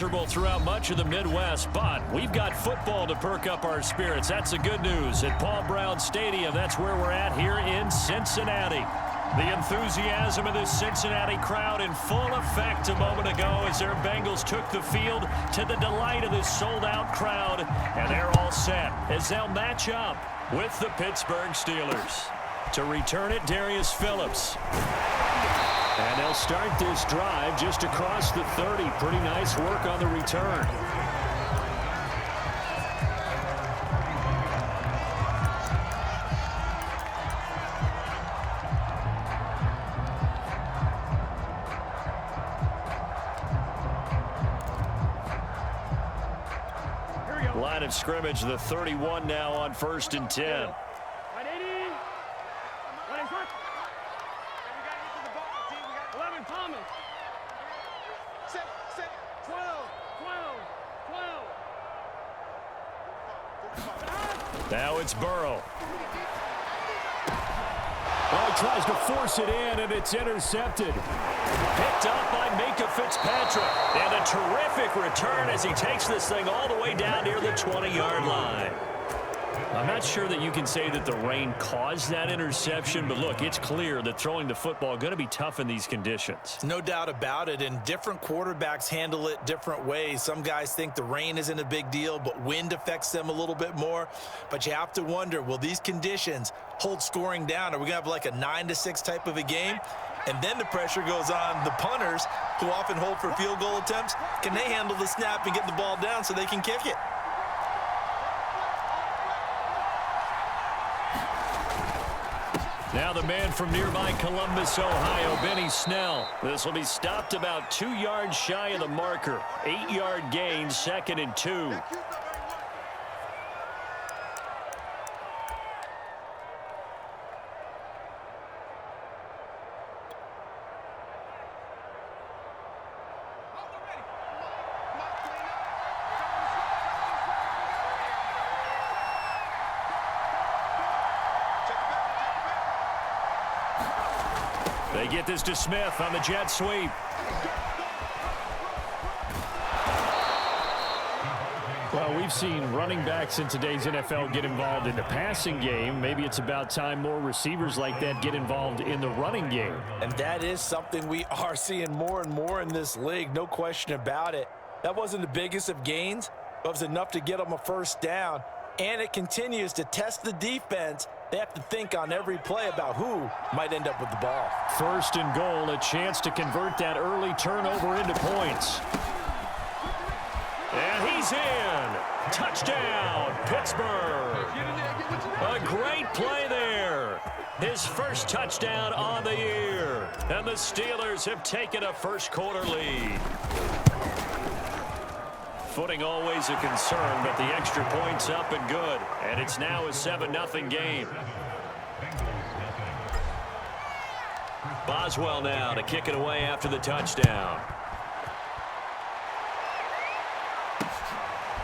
Throughout much of the Midwest, but we've got football to perk up our spirits. That's the good news at Paul Brown Stadium. That's where we're at here in Cincinnati. The enthusiasm of this Cincinnati crowd in full effect a moment ago as their Bengals took the field to the delight of this sold-out crowd, and they're all set as they'll match up with the Pittsburgh Steelers. To return it, Darius Phillips. And they'll start this drive just across the 30. Pretty nice work on the return. Line of scrimmage, the 31 now on 1st and 10. Now it's Burrow. Oh, he tries to force it in, and it's intercepted. Picked up by Minka Fitzpatrick. And a terrific return as he takes this thing all the way down near the 20-yard line. I'm not sure that you can say that the rain caused that interception, but look, it's clear that throwing the football is going to be tough in these conditions. No doubt about it, and different quarterbacks handle it different ways. Some guys think the rain isn't a big deal, but wind affects them a little bit more. But you have to wonder, will these conditions hold scoring down? Are we going to have like a 9-6 type of a game? And then the pressure goes on the punters, who often hold for field goal attempts. Can they handle the snap and get the ball down so they can kick it? Now the man from nearby Columbus, Ohio, Benny Snell. This will be stopped about 2 yards shy of the marker. 8-yard gain, 2nd and 2. They get this to Smith on the jet sweep. Well, we've seen running backs in today's NFL get involved in the passing game. Maybe it's about time more receivers like that get involved in the running game. And that is something we are seeing more and more in this league, no question about it. That wasn't the biggest of gains, but it was enough to get them a first down. And it continues to test the defense. They have to think on every play about who might end up with the ball. 1st and goal, a chance to convert that early turnover into points. And he's in. Touchdown, Pittsburgh. A great play there. His first touchdown on the year. And the Steelers have taken a first-quarter lead. Footing always a concern, but the extra point's up and good. And it's now a 7-0 game. Boswell now to kick it away after the touchdown.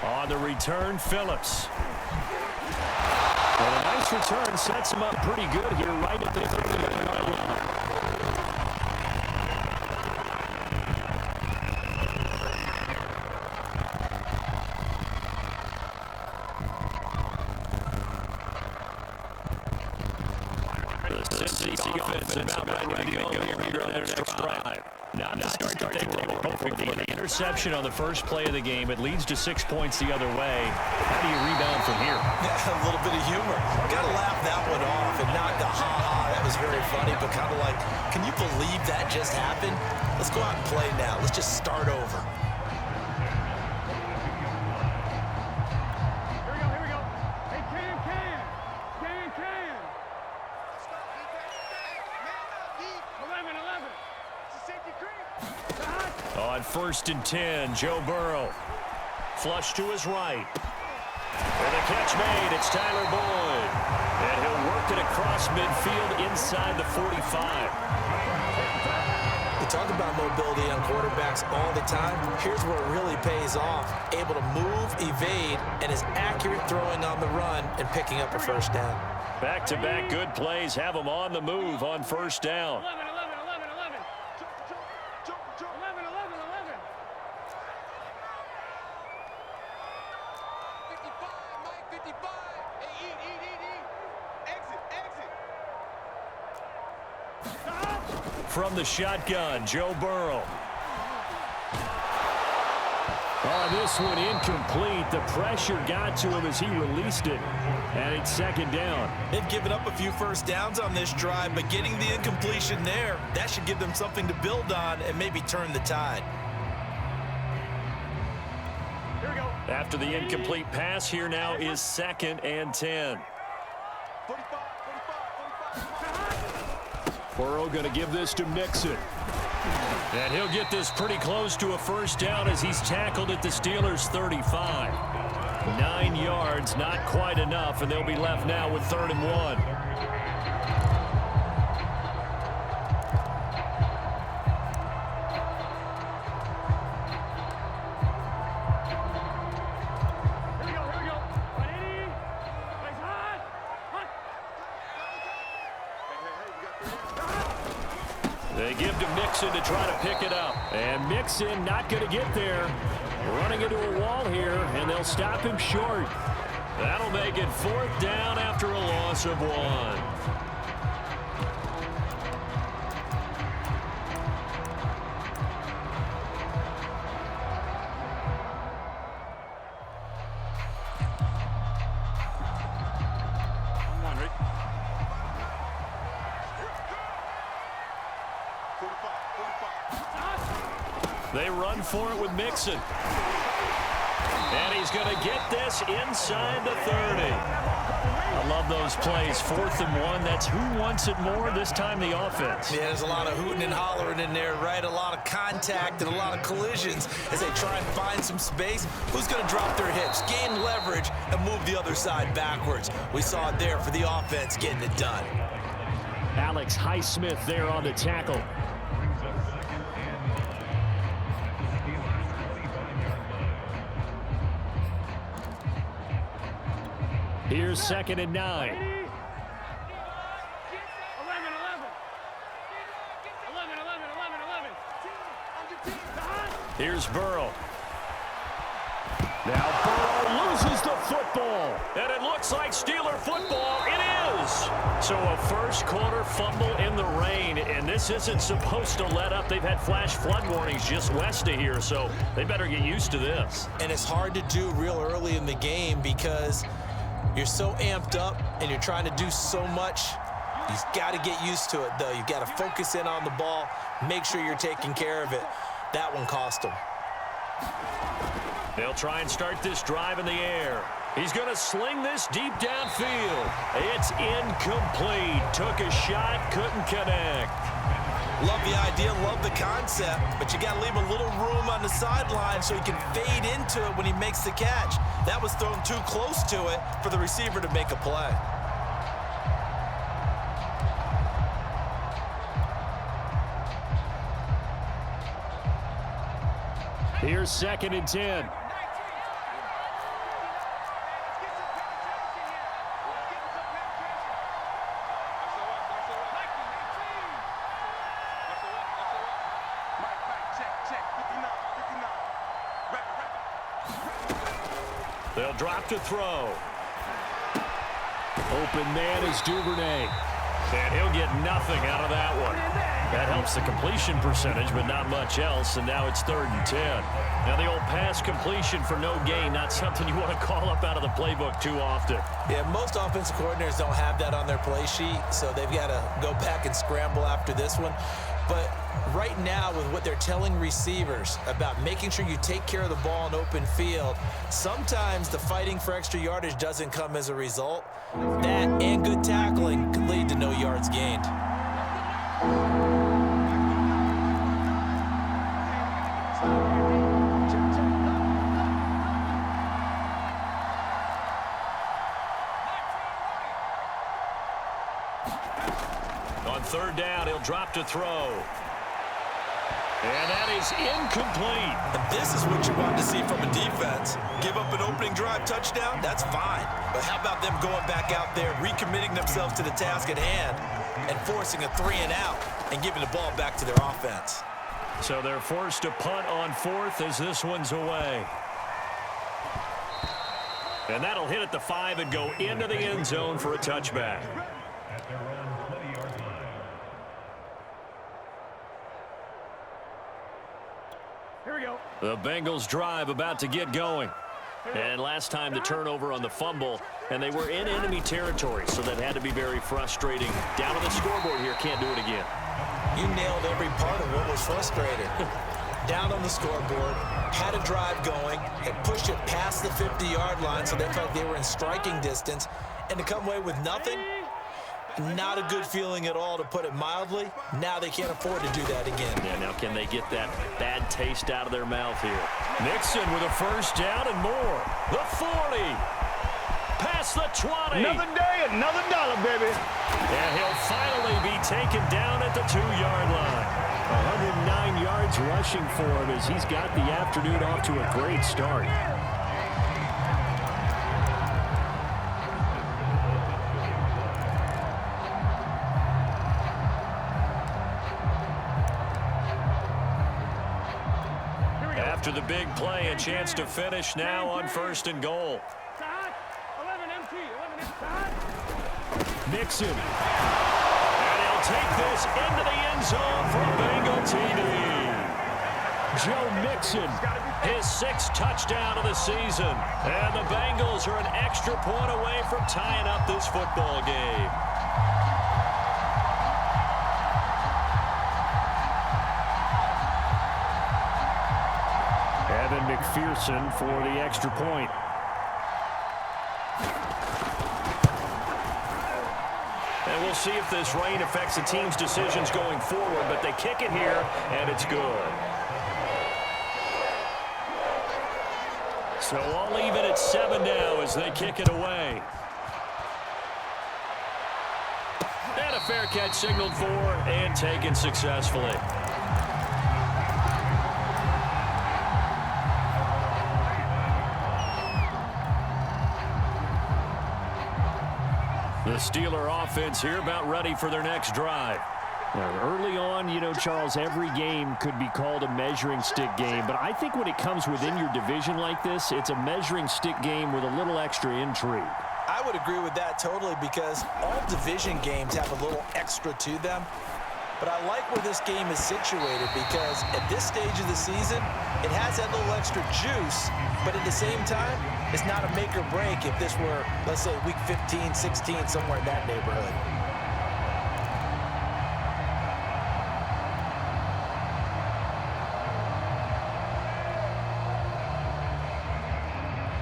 On the return, Phillips. Well, a nice return sets him up pretty good here right at the 30-yard line. Interception on the first play of the game. It leads to 6 points the other way. How do you rebound from here? Yeah, a little bit of humor. Got to laugh that one off and not the ha-ha. That was very funny, but kind of like, can you believe that just happened? Let's go out and play now. Let's just start over. Here we go. Hey, Cam. 11. It's a safety cream. On 1st and 10, Joe Burrow. Flush to his right. And the catch made. It's Tyler Boyd. And he'll work it across midfield inside the 45. We talk about mobility on quarterbacks all the time. Here's where it really pays off. Able to move, evade, and is accurate throwing on the run and picking up a first down. Back-to-back good plays have them on the move on first down. 11. 55. Hey, eat. Exit. From the shotgun, Joe Burrow. Oh, this one incomplete. The pressure got to him as he released it. And it's second down. They've given up a few first downs on this drive, but getting the incompletion there, that should give them something to build on and maybe turn the tide. Here we go. After the incomplete pass, here now is 2nd and 10. 45. Burrow going to give this to Mixon. And he'll get this pretty close to a first down as he's tackled at the Steelers' 35. 9 yards, not quite enough, and they'll be left now with 3rd and 1. Here we go. 180. Place hot. They give to Mixon to try to pick it up. And Mixon not going to get there. Running into a wall here, and they'll stop him short. That'll make it 4th down after a loss of 1. They run for it with Mixon. And he's going to get this inside the 30. I love those plays. 4th and 1. That's who wants it more, this time the offense. Yeah, there's a lot of hooting and hollering in there, right? A lot of contact and a lot of collisions as they try and find some space. Who's going to drop their hips, gain leverage, and move the other side backwards? We saw it there for the offense getting it done. Alex Highsmith there on the tackle. Here's 2nd and 9. 11. Here's Burrow. Now Burrow loses the football. And it looks like Steeler football. It is. So a first quarter fumble in the rain. And this isn't supposed to let up. They've had flash flood warnings just west of here. So they better get used to this. And it's hard to do real early in the game because you're so amped up and you're trying to do so much. You've got to get used to it, though. You've got to focus in on the ball, make sure you're taking care of it. That one cost them. They'll try and start this drive in the air. He's going to sling this deep downfield. It's incomplete. Took a shot, couldn't connect. Love the idea, love the concept, but you got to leave a little room on the sideline so he can fade into it when he makes the catch. That was thrown too close to it for the receiver to make a play. Here's 2nd and 10. They'll drop to throw. Open man is Duvernay. And he'll get nothing out of that one. That helps the completion percentage, but not much else. And now it's 3rd and 10. Now the old pass completion for no gain, not something you want to call up out of the playbook too often. Yeah, most offensive coordinators don't have that on their play sheet, so they've got to go back and scramble after this one. But right now, with what they're telling receivers about making sure you take care of the ball in open field, sometimes the fighting for extra yardage doesn't come as a result. That and good tackling can lead to no yards gained. On 3rd down, he'll drop to throw. And that is incomplete. And this is what you want to see from a defense. Give up an opening drive touchdown, that's fine. But how about them going back out there, recommitting themselves to the task at hand, and forcing a 3 and out, and giving the ball back to their offense. So they're forced to punt on 4th as this one's away. And that'll hit at the 5 and go into the end zone for a touchback. Here we go. The Bengals drive about to get going. And last time the turnover on the fumble, and they were in enemy territory, so that had to be very frustrating. Down on the scoreboard here, can't do it again. You nailed every part of what was frustrating. Down on the scoreboard, had a drive going, and pushed it past the 50-yard line so they felt they were in striking distance, and to come away with nothing, not a good feeling at all, to put it mildly. Now they can't afford to do that again. Yeah, now can they get that bad taste out of their mouth here? Nixon with a first down and more. The 40. Past the 20. Another day, another dollar, baby. And he'll finally be taken down at the 2-yard line. 109 yards rushing for him as he's got the afternoon off to a great start. After the big play, a chance to finish now on 1st and goal. 11 MT, 11 MT. Nixon. And he'll take this into the end zone for a Bengal TD. Joe Mixon, his 6th touchdown of the season. And the Bengals are an extra point away from tying up this football game. Evan McPherson for the extra point. And we'll see if this rain affects the team's decisions going forward, but they kick it here, and it's good. So I'll leave it at 7 now as they kick it away. And a fair catch signaled for and taken successfully. The Steeler offense here about ready for their next drive. Now, early on, you know, Charles, every game could be called a measuring stick game, but I think when it comes within your division like this, it's a measuring stick game with a little extra intrigue. I would agree with that totally, because all division games have a little extra to them. But I like where this game is situated, because at this stage of the season, it has that little extra juice, but at the same time, it's not a make or break if this were, let's say, week 15, 16, somewhere in that neighborhood.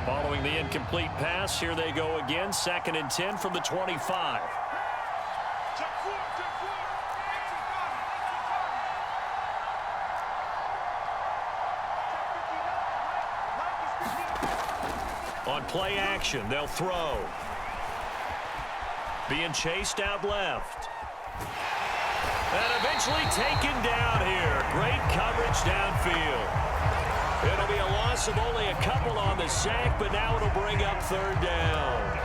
Following the incomplete pass, here they go again. 2nd and 10 from the 25. On play action, they'll throw. Being chased out left. And eventually taken down here. Great coverage downfield. It'll be a loss of only a couple on the sack, but now it'll bring up 3rd down.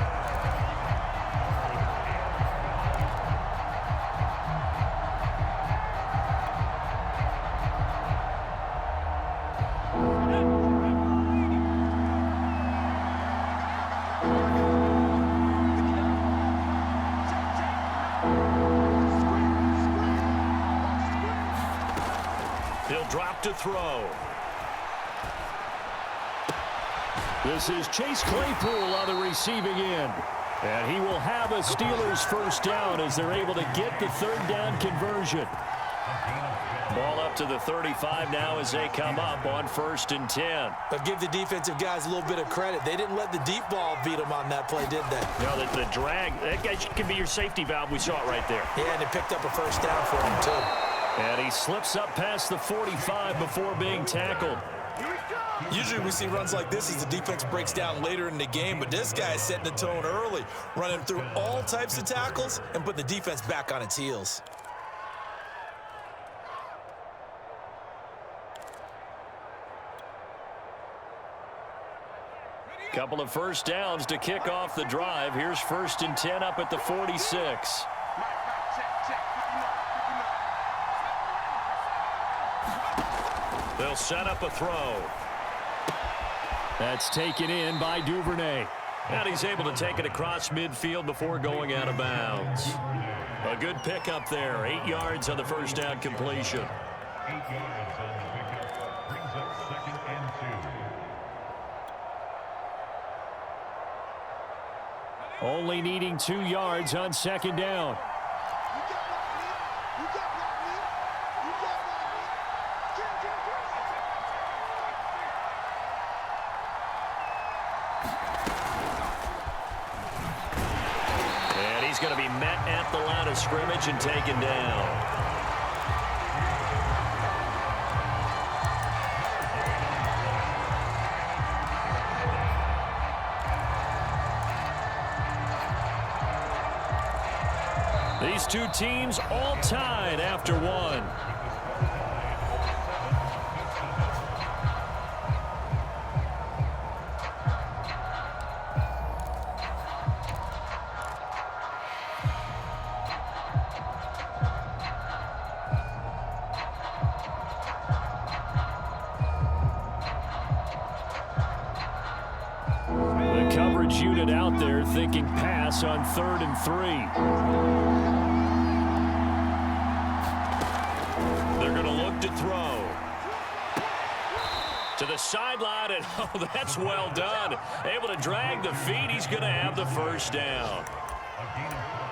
Drop to throw. This is Chase Claypool on the receiving end. And he will have a Steelers first down as they're able to get the 3rd down conversion. Ball up to the 35 now as they come up on 1st and 10. But give the defensive guys a little bit of credit. They didn't let the deep ball beat them on that play, did they? No, the drag, that guy can be your safety valve. We saw it right there. Yeah, and they picked up a first down for him, too. And he slips up past the 45 before being tackled. Usually we see runs like this as the defense breaks down later in the game, but this guy is setting the tone early, running through all types of tackles and putting the defense back on its heels. Couple of first downs to kick off the drive. Here's 1st and 10 up at the 46. They'll set up a throw. That's taken in by Duvernay. And he's able to take it across midfield before going out of bounds. A good pickup there. 8 yards on the first down completion. 8 yards on the pickup. Brings up 2nd and 2. Only needing 2 yards on 2nd down. And he's going to be met at the line of scrimmage and taken down. These two teams all tied after one. The coverage unit out there thinking pass on 3rd and 3. To throw to the sideline, and oh, that's well done. Able to drag the feet. He's going to have the first down.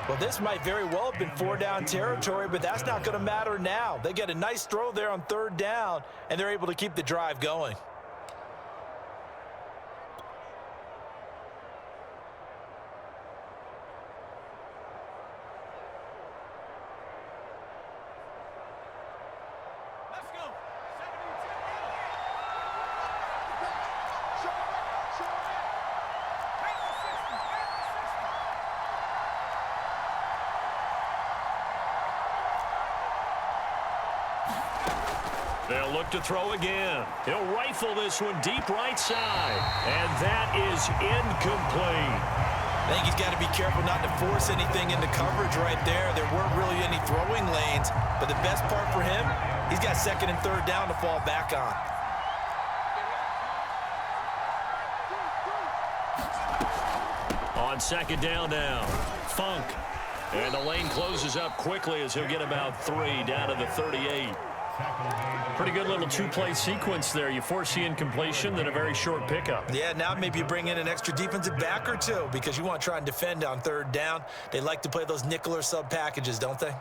Well, this might very well have been 4-down territory, but that's not going to matter now. They get a nice throw there on 3rd down, and they're able to keep the drive going. They'll look to throw again. He'll rifle this one deep right side. And that is incomplete. I think he's got to be careful not to force anything into coverage right there. There weren't really any throwing lanes. But the best part for him, he's got 2nd and 3rd down to fall back on. On 2nd down now, Funk. And the lane closes up quickly as he'll get about 3 down to the 38. Pretty good little 2-play sequence there. You force the incompletion, then a very short pickup. Yeah, now maybe you bring in an extra defensive back or 2 because you want to try and defend on 3rd down. They like to play those nickel or sub packages, don't they?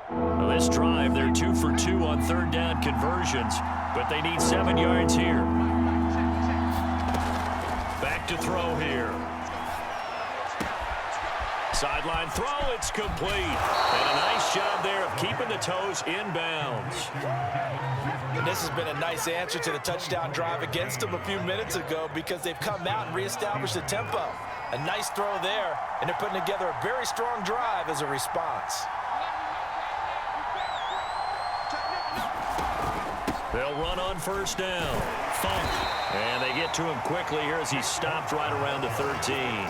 Well, this drive, they're 2 for 2 on 3rd down conversions, but they need 7 yards here. Back to throw here. Sideline throw, it's complete. And a nice job there of keeping the toes inbounds. And this has been a nice answer to the touchdown drive against them a few minutes ago because they've come out and reestablished the tempo. A nice throw there, and they're putting together a very strong drive as a response. They'll run on 1st down. Funk. And they get to him quickly here as he's stopped right around the 13.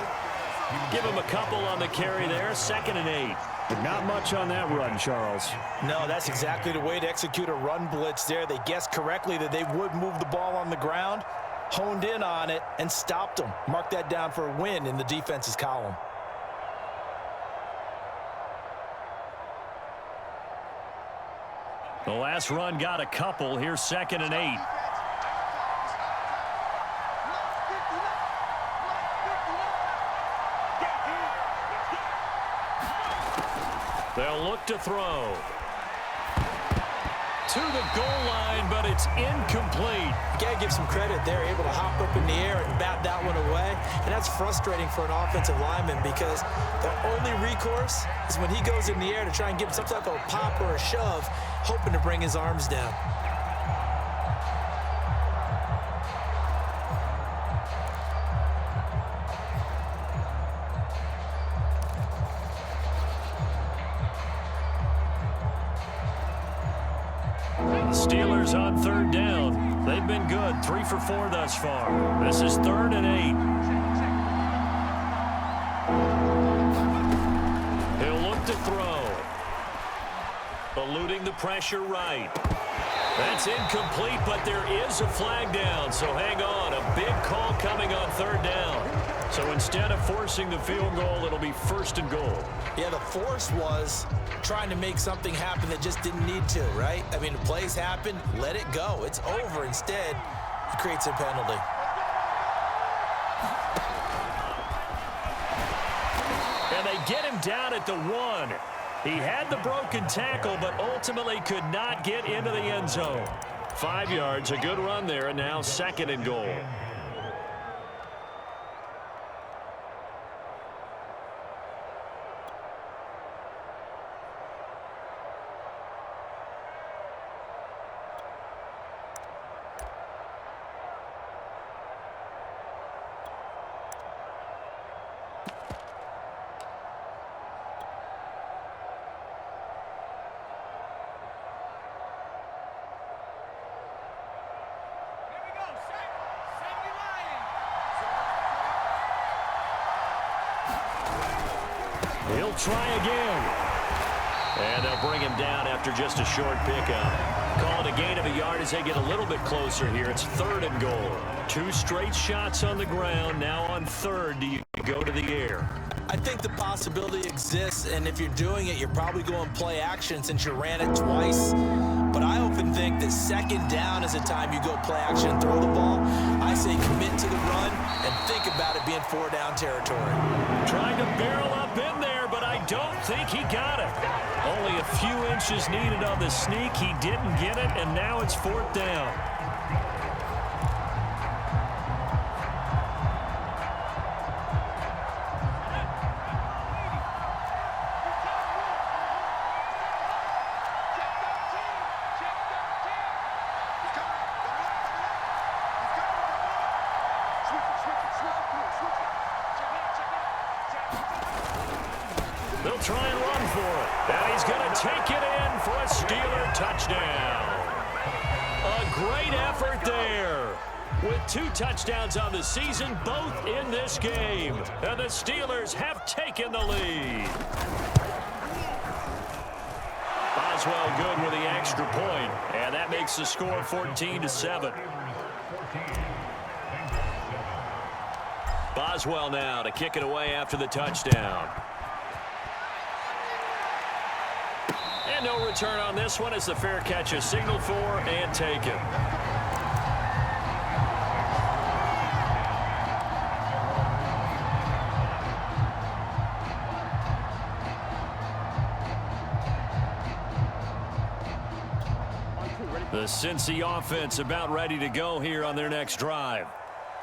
Give him a couple on the carry there. 2nd and 8. But not much on that run, Charles. No, that's exactly the way to execute a run blitz there. They guessed correctly that they would move the ball on the ground, honed in on it, and stopped them. Mark that down for a win in the defense's column. The last run got a couple. Here's 2nd and 8. They'll look to throw. To the goal line, but it's incomplete. You got to give some credit. They're able to hop up in the air and bat that one away. And that's frustrating for an offensive lineman because the only recourse is when he goes in the air to try and give some type of a pop or a shove, hoping to bring his arms down. Steelers on 3rd down. They've been good. 3 for 4 thus far. This is 3rd and 8. He'll look to throw. Eluding the pressure right. That's incomplete, but there is a flag down, so hang on. A big call coming on third down. So instead of forcing the field goal, it'll be 1st and goal. Yeah, the force was trying to make something happen that just didn't need to, right? I mean, the plays happen, let it go. It's over. Instead, he creates a penalty. And they get him down at the 1. He had the broken tackle, but ultimately could not get into the end zone. 5 yards, a good run there, and now 2nd and goal. He'll try again. And they'll bring him down after just a short pickup. Call it a gain of a yard as they get a little bit closer here. It's 3rd and goal. 2 straight shots on the ground. Now on 3rd, do you go to the air? I think the possibility exists, and if you're doing it, you're probably going play action since you ran it twice. But I often think that 2nd down is a time you go play action and throw the ball. I say commit to the run and think about it being 4-down territory. Trying to barrel up in there, but I don't think he got it. Only a few inches needed on the sneak. He didn't get it, and now it's 4th down. They'll try and run for it. And he's going to take it in for a Steeler touchdown. A great effort there. With 2 touchdowns on the season, both in this game. And the Steelers have taken the lead. Boswell good with the extra point. And that makes the score 14-7. Boswell now to kick it away after the touchdown. And no return on this one as the fair catch is signaled for and taken. The Cinnci offense about ready to go here on their next drive.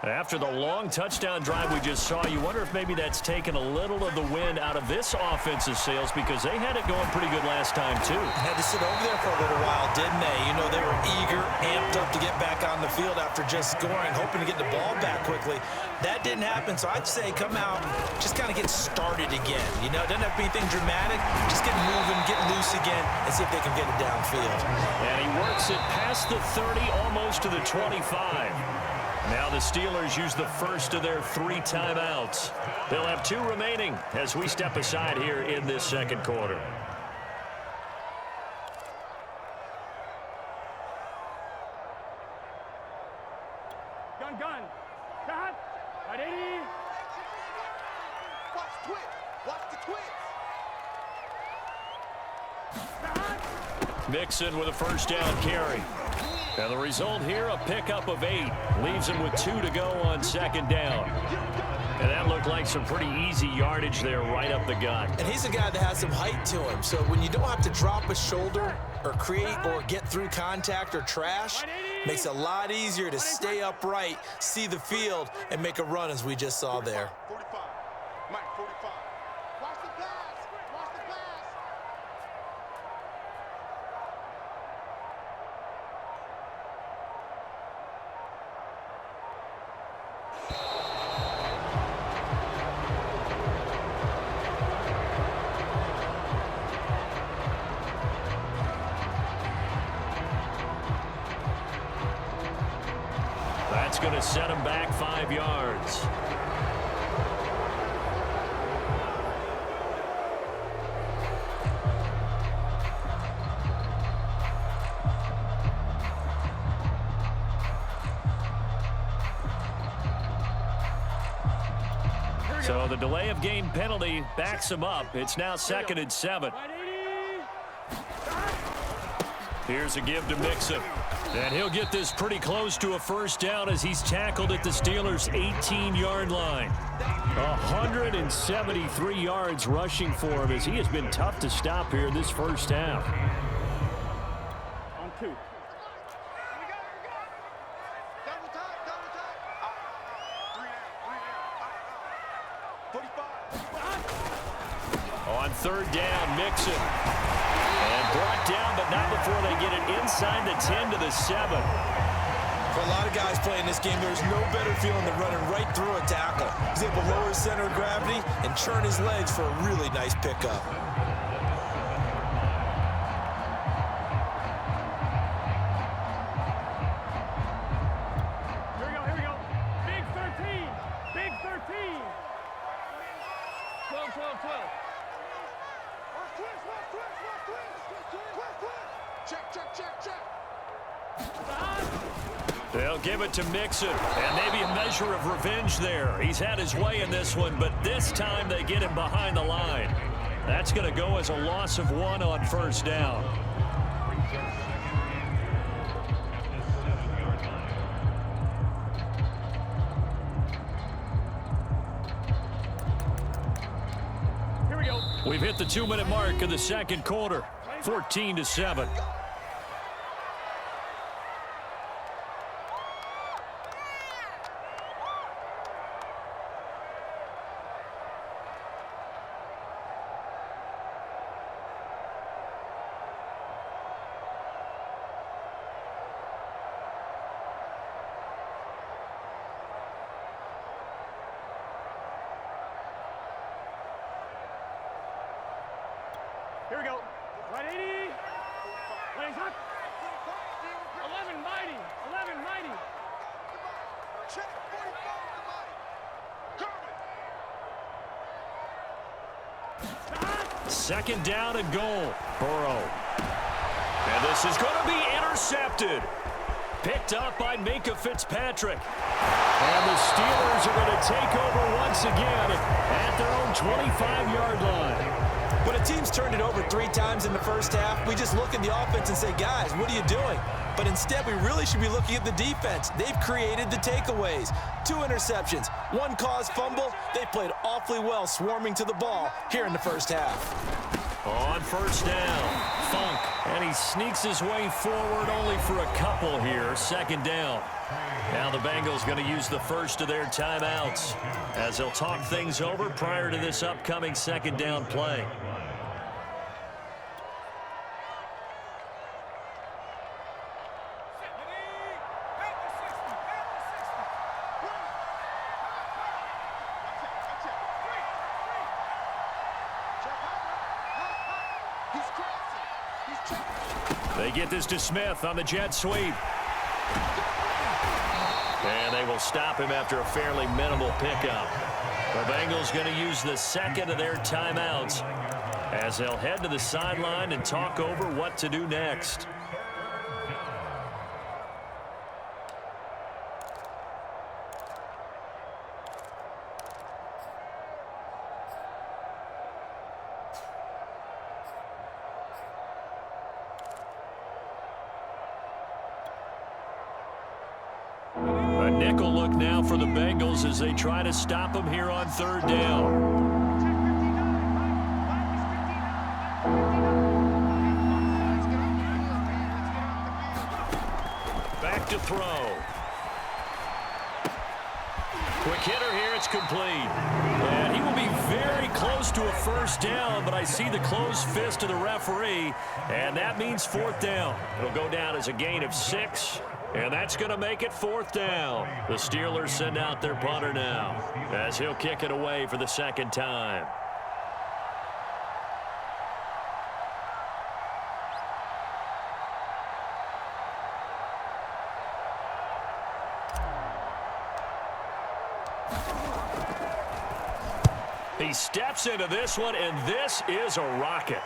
After the long touchdown drive we just saw, you wonder if maybe that's taken a little of the wind out of this offensive sails because they had it going pretty good last time, too. Had to sit over there for a little while, didn't they? You know, they were eager, amped up to get back on the field after just scoring, hoping to get the ball back quickly. That didn't happen, so I'd say come out, just kind of get started again. You know, it doesn't have to be anything dramatic. Just get moving, get loose again, and see if they can get it downfield. And he works it past the 30, almost to the 25. Now the Steelers use the first of their 3 timeouts. They'll have 2 remaining as we step aside here in this second quarter. Gun. Cut. Right, 80. Watch twitch. Watch the twitch. Mixon with a first down carry. And the result here, a pickup of 8. Leaves him with 2 to go on 2nd down. And that looked like some pretty easy yardage there right up the gut. And he's a guy that has some height to him. So when you don't have to drop a shoulder or create or get through contact or trash, makes it a lot easier to stay upright, see the field, and make a run as we just saw there. 45. Mike, 45. Watch the pass. Watch the pass. That's going to set him back 5 yards. So the delay of game penalty backs him up. It's now 2nd and 7. Here's a give to Mixon. And he'll get this pretty close to a first down as he's tackled at the Steelers' 18-yard line. 173 yards rushing for him as he has been tough to stop here in this first half. On 2. Double time. 3 down. 45. On 3rd down, Mixon. And brought down, but not before they get it inside the 10 to the 7. For a lot of guys playing this game, there's no better feeling than running right through a tackle. He's able to lower his center of gravity and churn his legs for a really nice pickup. Here we go. Big 13. Big 13. 12. Check. They'll give it to Mixon, and maybe a measure of revenge there. He's had his way in this one, but this time they get him behind the line. That's going to go as a loss of 1 on 1st down. Here we go. We've hit the 2-minute mark of the 2nd quarter, 14-7. Here we go. 180. Legs up. 11 mighty. Check. 45. 2nd down and goal. Burrow. And this is going to be intercepted. Picked up by Minkah Fitzpatrick. And the Steelers are going to take over once again at their own 25-yard line. When a team's turned it over 3 times in the first half, we just look at the offense and say, guys, what are you doing? But instead, we really should be looking at the defense. They've created the takeaways. 2 interceptions, 1 caused fumble. They played awfully well swarming to the ball here in the first half. On 1st down, Funk. And he sneaks his way forward only for a couple here. 2nd down. Now the Bengals going to use the first of their timeouts as they'll talk things over prior to this upcoming 2nd down play. They get this to Smith on the jet sweep. And they will stop him after a fairly minimal pickup. The Bengals going to use the 2nd of their timeouts as they'll head to the sideline and talk over what to do next. A nickel look now for the Bengals as they try to stop him here on 3rd down. Back to throw. Quick hitter here, it's complete. And he will be very close to a first down, but I see the closed fist of the referee, and that means 4th down. It'll go down as a gain of 6. And that's going to make it 4th down. The Steelers send out their punter now as he'll kick it away for the 2nd time. He steps into this one, and this is a rocket.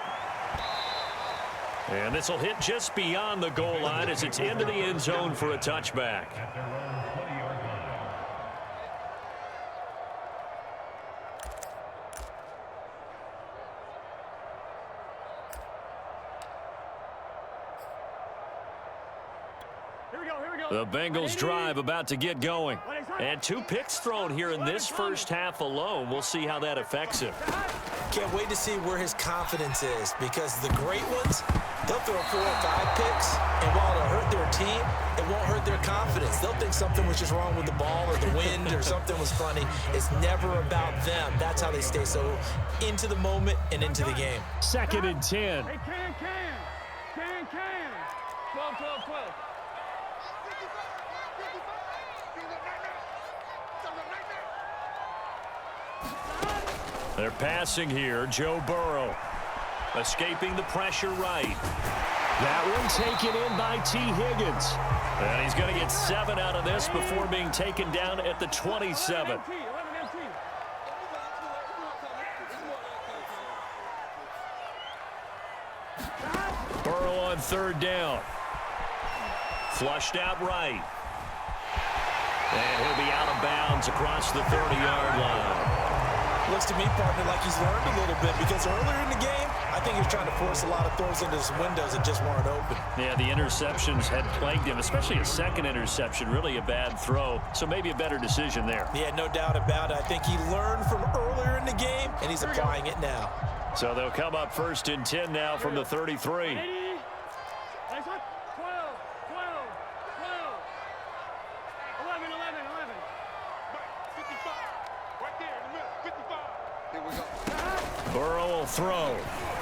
And this will hit just beyond the goal line as it's into the end zone for a touchback. The Bengals drive about to get going. And 2 picks thrown here in this first half alone. We'll see how that affects him. Can't wait to see where his confidence is, because the great ones, they'll throw 4 or 5 picks, and while it'll hurt their team, it won't hurt their confidence. They'll think something was just wrong with the ball or the wind or something was funny. It's never about them. That's how they stay so into the moment and into the game. 2nd and 10. Hey, can. 12. They're passing here. Joe Burrow escaping the pressure right. That one taken in by T. Higgins. And he's going to get 7 out of this before being taken down at the 27. Burrow on 3rd down. Flushed out right. And he'll be out of bounds across the 30-yard line. Looks to me, partner, like he's learned a little bit, because earlier in the game, I think he was trying to force a lot of throws into some windows that just weren't open. Yeah, the interceptions had plagued him, especially a second interception, really a bad throw. So maybe a better decision there. Yeah, no doubt about it. I think he learned from earlier in the game, and he's applying it now. So they'll come up 1st and 10 now from the 33. 55. Right there in the middle. 55. Here we go. Burrow will throw.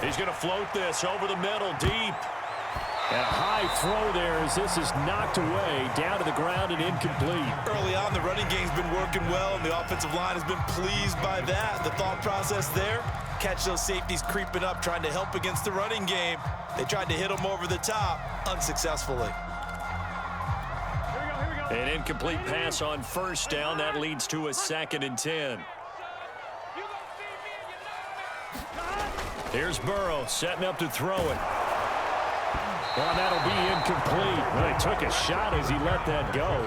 He's going to float this over the middle, deep. And a high throw there as this is knocked away, down to the ground and incomplete. Early on, the running game's been working well, and the offensive line has been pleased by that. The thought process there, catch those safeties creeping up, trying to help against the running game. They tried to hit them over the top, unsuccessfully. An incomplete pass on 1st down. That leads to a 2nd and 10. Here's Burrow setting up to throw it. Well, that'll be incomplete. Well, he took a shot as he let that go.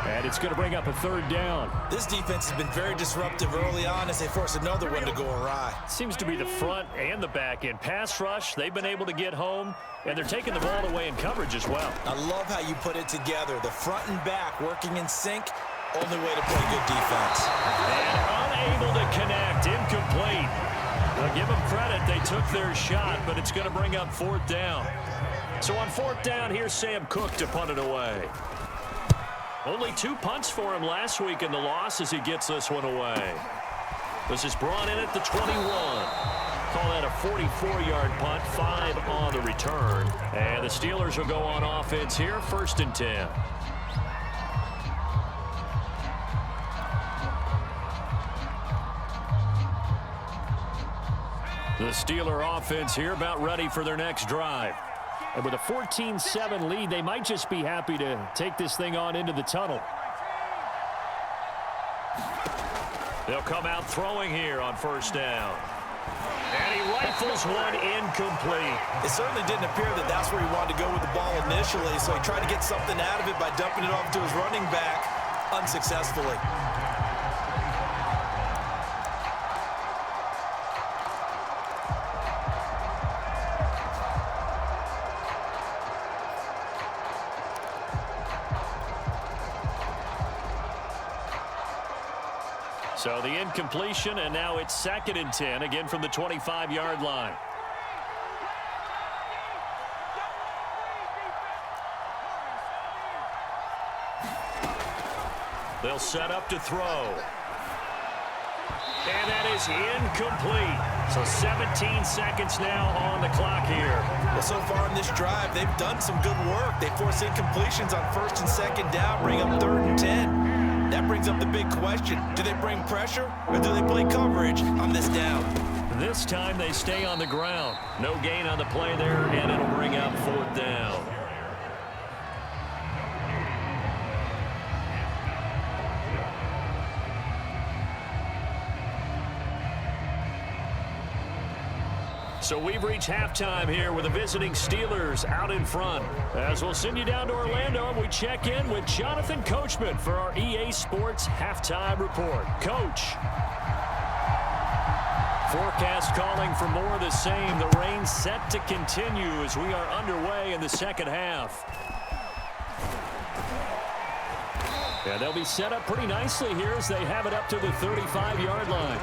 And it's going to bring up a 3rd down. This defense has been very disruptive early on as they force another one to go awry. Seems to be the front and the back end. Pass rush, they've been able to get home, and they're taking the ball away in coverage as well. I love how you put it together. The front and back working in sync, only way to play good defense. And unable to connect, incomplete. Now give them credit, they took their shot, but it's going to bring up 4th down. So on 4th down, here's Sam Cook to punt it away. Only 2 punts for him last week in the loss as he gets this one away. This is brought in at the 21. Call that a 44-yard punt, 5 on the return. And the Steelers will go on offense here, 1st and 10. The Steeler offense here about ready for their next drive. And with a 14-7 lead, they might just be happy to take this thing on into the tunnel. They'll come out throwing here on 1st down. And he rifles one incomplete. It certainly didn't appear that that's where he wanted to go with the ball initially, so he tried to get something out of it by dumping it off to his running back unsuccessfully. So the incompletion, and now it's 2nd and 10, again from the 25-yard line. They'll set up to throw. And that is incomplete. So 17 seconds now on the clock here. Well, so far in this drive, they've done some good work. They force incompletions on 1st and 2nd down, bring up 3rd and 10. That brings up the big question. Do they bring pressure or do they play coverage on this down? This time they stay on the ground. No gain on the play there, and it'll bring up 4th down. So we've reached halftime here with the visiting Steelers out in front. As we'll send you down to Orlando, and we check in with Jonathan Coachman for our EA Sports Halftime Report. Coach. Forecast calling for more of the same. The rain set to continue as we are underway in the second half. Yeah, they'll be set up pretty nicely here as they have it up to the 35-yard line.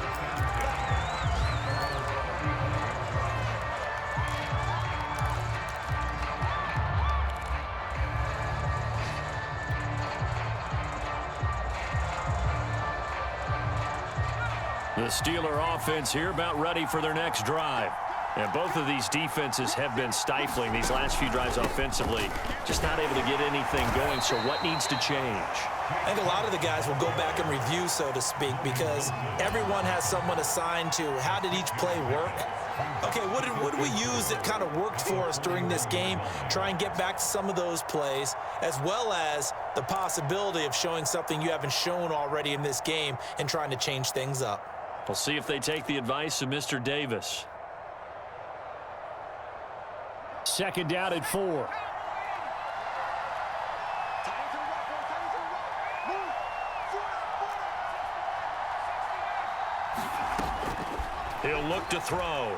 The Steeler offense here about ready for their next drive. And both of these defenses have been stifling these last few drives offensively. Just not able to get anything going, so what needs to change? I think a lot of the guys will go back and review, so to speak, because everyone has someone assigned to how did each play work. Okay, what did we use that kind of worked for us during this game? Try and get back to some of those plays, as well as the possibility of showing something you haven't shown already in this game and trying to change things up. We'll see if they take the advice of Mr. Davis. Second down at 4. He'll look to throw.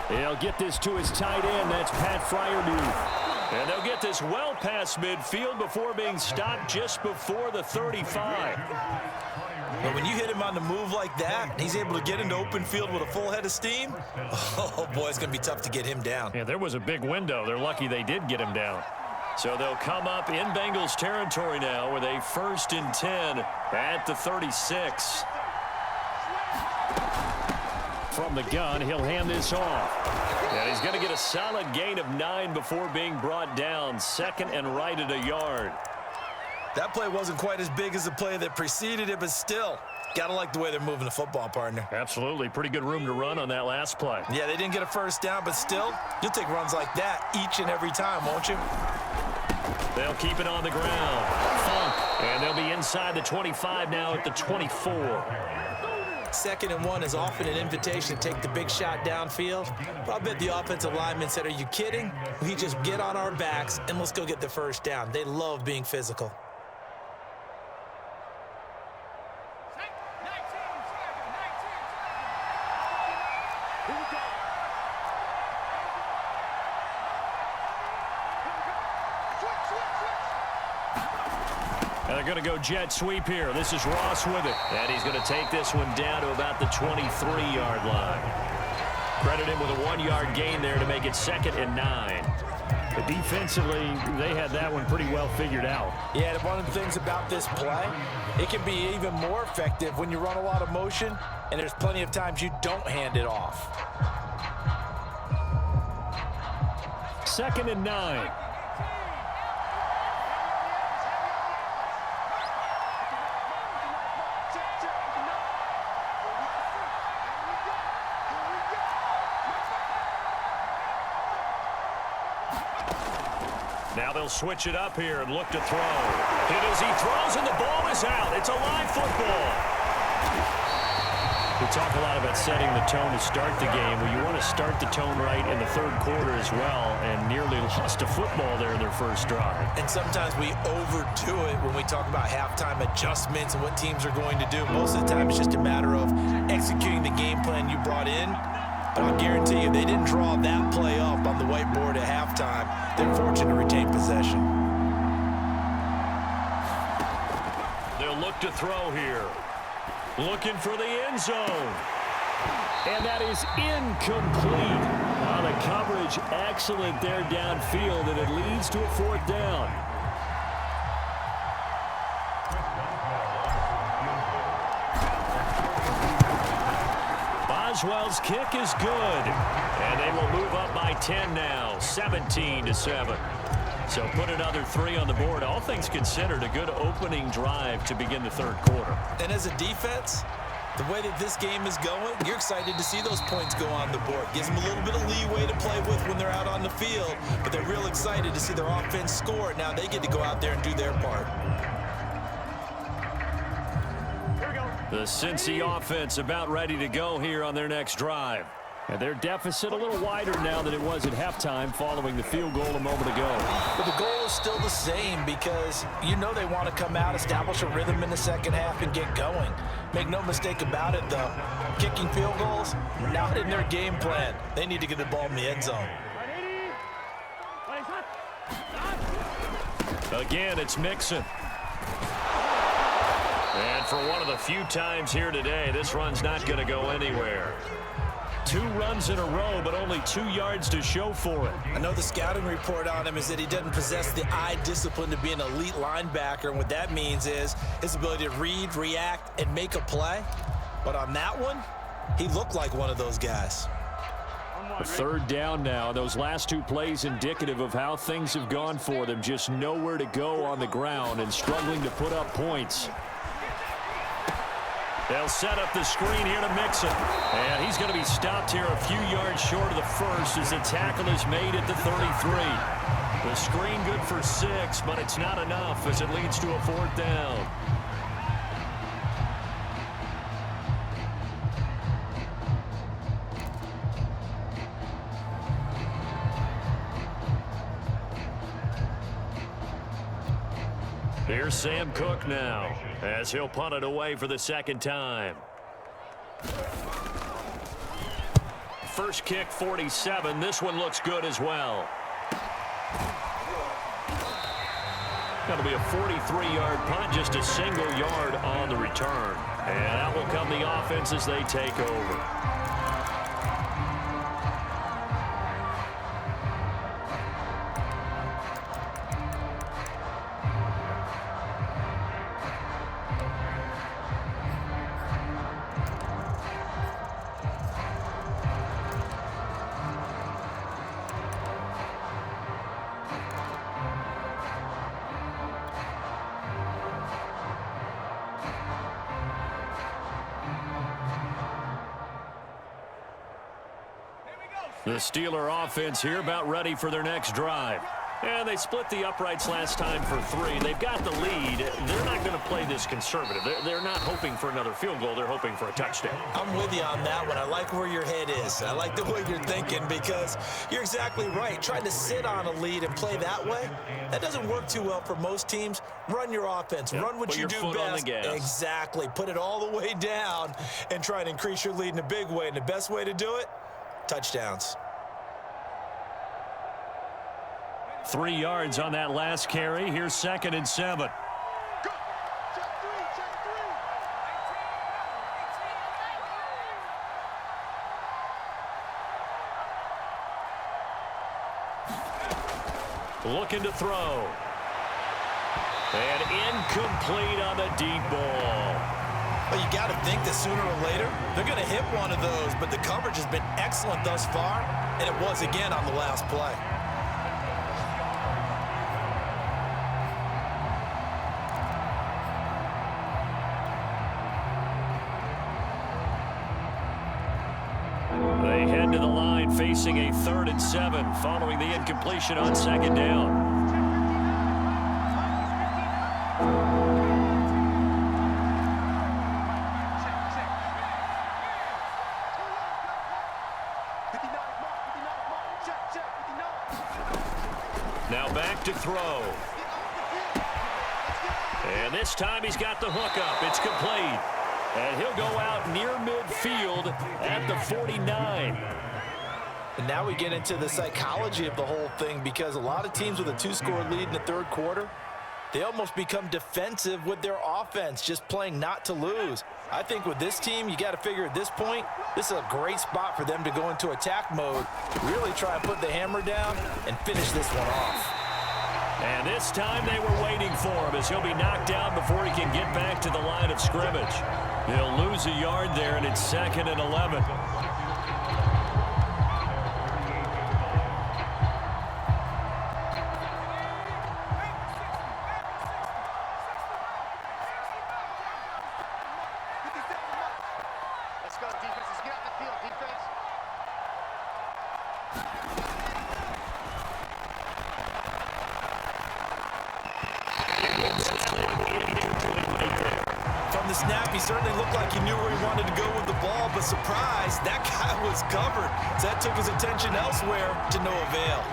He'll get this to his tight end. That's Pat Fryermuth. And they'll get this well past midfield before being stopped just before the 35. But when you hit him on the move like that, he's able to get into open field with a full head of steam. Oh, boy, it's going to be tough to get him down. Yeah, there was a big window. They're lucky they did get him down. So they'll come up in Bengals territory now with a 1st and 10 at the 36. From the gun, he'll hand this off. And he's going to get a solid gain of 9 before being brought down. 2nd and right at a yard. That play wasn't quite as big as the play that preceded it, but still, got to like the way they're moving the football, partner. Absolutely. Pretty good room to run on that last play. Yeah, they didn't get a first down, but still, you'll take runs like that each and every time, won't you? They'll keep it on the ground. Funk. And they'll be inside the 25 now at the 24. 2nd and 1 is often an invitation to take the big shot downfield. But I bet the offensive lineman said, are you kidding? We just get on our backs and let's go get the first down. They love being physical. They're going to go jet sweep here. This is Ross with it. And he's going to take this one down to about the 23-yard line. Credit him with a 1-yard gain there to make it 2nd and 9. But defensively, they had that one pretty well figured out. Yeah, one of the things about this play, it can be even more effective when you run a lot of motion, and there's plenty of times you don't hand it off. 2nd and 9. Now they'll switch it up here and look to throw. Hit as he throws, and the ball is out. It's a live football. We talk a lot about setting the tone to start the game. Well, you want to start the tone right in the 3rd quarter as well, and nearly lost a football there in their first drive. And sometimes we overdo it when we talk about halftime adjustments and what teams are going to do. Most of the time, it's just a matter of executing the game plan you brought in. But I'll guarantee you, they didn't draw that play up on the whiteboard at halftime. They're fortunate to retain possession. They'll look to throw here. Looking for the end zone. And that is incomplete. The coverage excellent there downfield, and it leads to a 4th down. Boswell's kick is good. And they will move up by 10 now, 17-7. So put another 3 on the board. All things considered, a good opening drive to begin the 3rd quarter. And as a defense, the way that this game is going, you're excited to see those points go on the board. Gives them a little bit of leeway to play with when they're out on the field, but they're real excited to see their offense score. Now they get to go out there and do their part. The Cinnci offense about ready to go here on their next drive. And their deficit a little wider now than it was at halftime following the field goal a moment ago. But the goal is still the same because you know they want to come out, establish a rhythm in the 2nd half, and get going. Make no mistake about it, though. Kicking field goals, not in their game plan. They need to get the ball in the end zone. Again, it's Mixon. And for one of the few times here today, this run's not going to go anywhere. 2 runs in a row, but only 2 yards to show for it. I know the scouting report on him is that he doesn't possess the eye discipline to be an elite linebacker, and what that means is his ability to read, react, and make a play. But on that one, he looked like one of those guys. 3rd down now. Those last 2 plays indicative of how things have gone for them. Just nowhere to go on the ground and struggling to put up points. They'll set up the screen here to Mixon. And he's going to be stopped here a few yards short of the first as the tackle is made at the 33. The screen good for 6, but it's not enough as it leads to a 4th down. Here's Sam Cook now as he'll punt it away for the 2nd time. First kick, 47. This one looks good as well. That'll be a 43-yard punt, just a single yard on the return. And out will come the offense as they take over. The Steeler offense here about ready for their next drive. And they split the uprights last time for 3. They've got the lead. They're not going to play this conservative. They're not hoping for another field goal. They're hoping for a touchdown. I'm with you on that one. I like where your head is. I like the way you're thinking because you're exactly right. Trying to sit on a lead and play that way, that doesn't work too well for most teams. Run your offense. Yep. Run what Put you your do foot on best. the gas. Exactly. Put it all the way down and try and increase your lead in a big way. And the best way to do it, touchdowns. 3 yards on that last carry. Here's 2nd and 7. Go. Check 3. Looking to throw. And incomplete on the deep ball. Well, you got to think that sooner or later, they're going to hit one of those, but the coverage has been excellent thus far, and it was again on the last play. They head to the line facing a 3rd and 7 following the incompletion on 2nd down. Now back to throw. And this time he's got the hook up. It's complete. And he'll go out near midfield at the 49. And now we get into the psychology of the whole thing because a lot of teams with a 2-score lead in the 3rd quarter, they almost become defensive with their offense, just playing not to lose. I think with this team, you got to figure at this point, this is a great spot for them to go into attack mode, really try and put the hammer down and finish this one off. And this time they were waiting for him as he'll be knocked down before he can get back to the line of scrimmage. He'll lose a yard there, and it's 2nd and 11. Let's go, defense. Let's get out the field, defense. From the snap, he certainly looked like he knew where he wanted to go with the ball, but surprise, that guy was covered. So that took his attention elsewhere to no avail.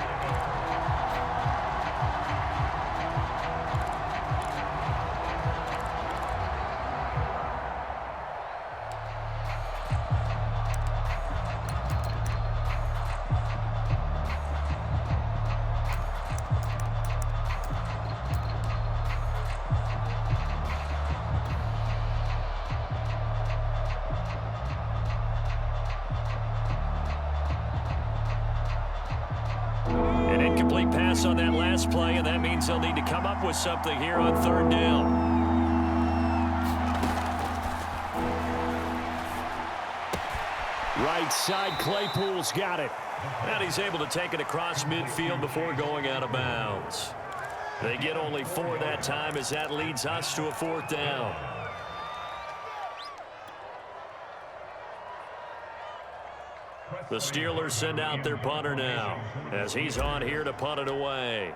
An incomplete pass on that last play, and that means they'll need to come up with something here on third down. Right side, Claypool's got it. And he's able to take it across midfield before going out of bounds. They get only 4 that time as that leads us to a 4th down. The Steelers send out their punter now as he's on here to punt it away.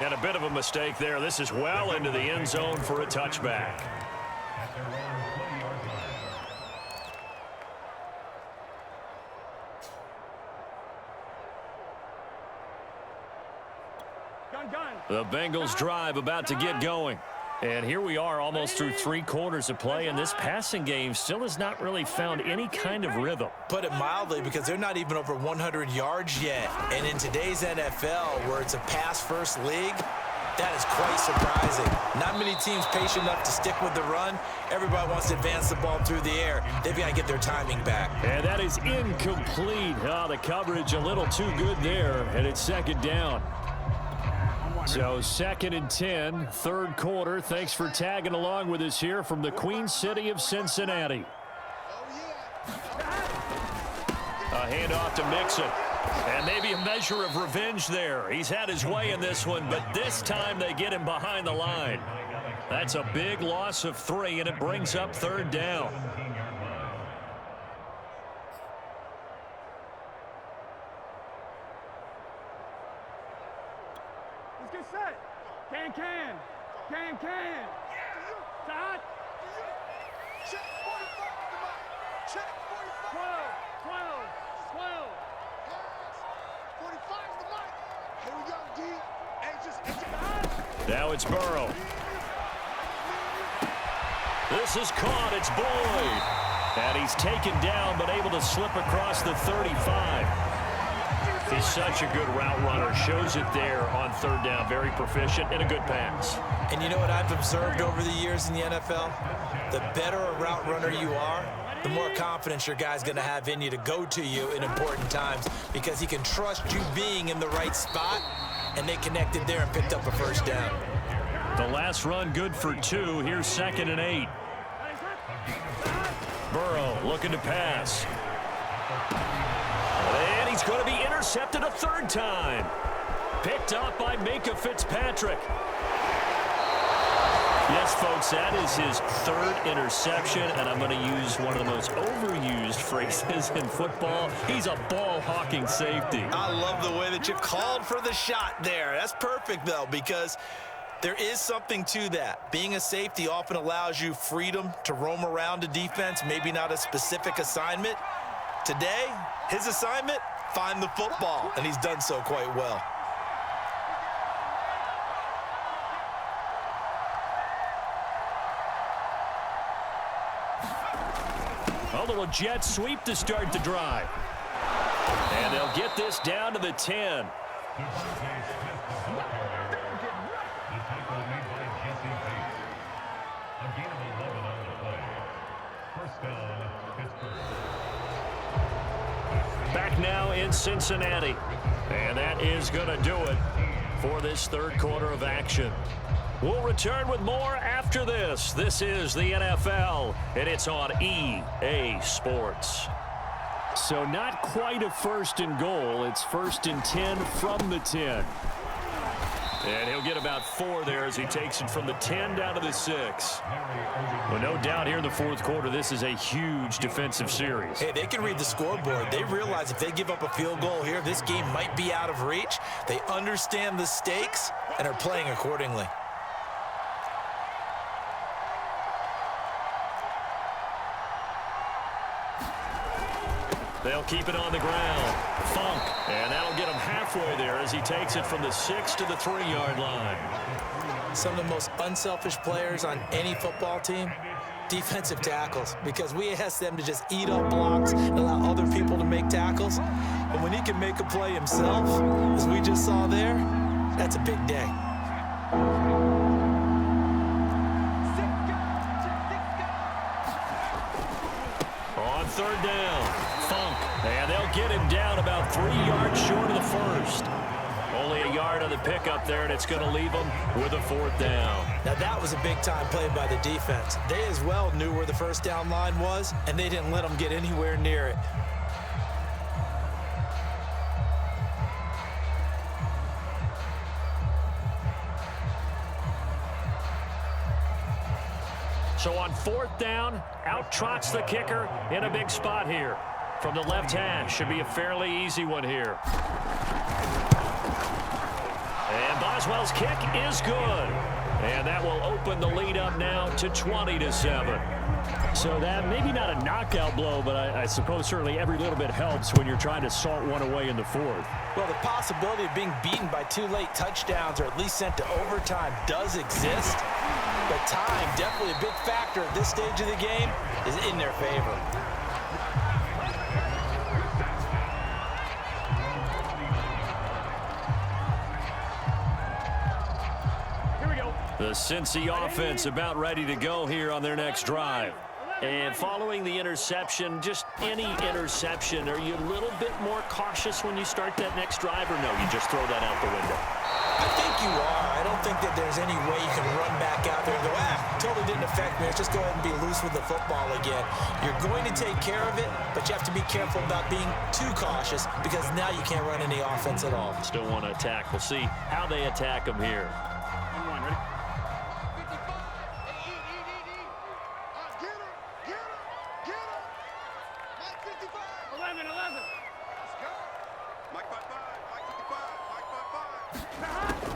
And a bit of a mistake there. This is well into the end zone for a touchback. The Bengals drive about to get going. And here we are almost through 3 quarters of play, and this passing game still has not really found any kind of rhythm. Put it mildly, because they're not even over 100 yards yet. And in today's NFL, where it's a pass-first league, that is quite surprising. Not many teams patient enough to stick with the run. Everybody wants to advance the ball through the air. They've got to get their timing back. And that is incomplete. Oh, the coverage a little too good there, and it's 2nd down. So 2nd and 10, 3rd quarter. Thanks for tagging along with us here from the Queen City of Cincinnati. A handoff to Mixon. And maybe a measure of revenge there. He's had his way in this one, but this time they get him behind the line. That's a big loss of 3, and it brings up 3rd down. Get set. Can. Todd. Check 45. Check 45. 12. Pass. 45 the mic. Here we go, D. Anxious. Now it's Burrow. This is caught. It's Boyd. And he's taken down, but able to slip across the 35. He's such a good route runner. Shows it there on 3rd down. Very proficient and a good pass. And you know what I've observed over the years in the NFL? The better a route runner you are, the more confidence your guy's going to have in you to go to you in important times, because he can trust you being in the right spot, and they connected there and picked up a 1st down. The last run good for 2. Here's 2nd and 8. Burrow looking to pass. And he's going to be intercepted a 3rd time. Picked up by Minka Fitzpatrick. Yes, folks, that is his 3rd interception, and I'm going to use one of the most overused phrases in football. He's a ball-hawking safety. I love the way that you called for the shot there. That's perfect, though, because there is something to that. Being a safety often allows you freedom to roam around a defense, maybe not a specific assignment. Today, his assignment, find the football, and he's done so quite well. A little jet sweep to start the drive. And they'll get this down to the 10. Back now in Cincinnati. And that is going to do it for this 3rd quarter of action. We'll return with more after this. This is the NFL, and it's on EA Sports. So not quite a 1st and goal. It's 1st and 10 from the 10. And he'll get about 4 there as he takes it from the 10 down to the 6. Well, no doubt here in the 4th quarter, this is a huge defensive series. Hey, they can read the scoreboard. They realize if they give up a field goal here, this game might be out of reach. They understand the stakes and are playing accordingly. They'll keep it on the ground. Funk. And that'll get him halfway there as he takes it from the 6 to the 3-yard line. Some of the most unselfish players on any football team, defensive tackles, because we ask them to just eat up blocks and allow other people to make tackles. But when he can make a play himself, as we just saw there, that's a big day. third down. Funk. And they'll get him down about 3 yards short of the first. Only a yard on the pickup there, and it's going to leave them with a fourth down. Now, that was a big-time play by the defense. They as well knew where the first down line was, and they didn't let them get anywhere near it. So on fourth down, out trots the kicker in a big spot here. From the left hash, should be a fairly easy one here. And Boswell's kick is good. And that will open the lead up now to 20-7. So that maybe not a knockout blow, but I suppose certainly every little bit helps when you're trying to salt one away in the fourth. Well, the possibility of being beaten by 2 late touchdowns or at least sent to overtime does exist. But time, definitely a big factor at this stage of the game, is in their favor. The Cinnci offense about ready to go here on their next drive. And following the interception, just any interception, are you a little bit more cautious when you start that next drive, or no, you just throw that out the window? I think you are. I don't think that there's any way you can run back out there and go, totally didn't affect me. Let's just go ahead and be loose with the football again. You're going to take care of it, but you have to be careful about being too cautious because now you can't run any offense at all. Still want to attack. We'll see how they attack them here.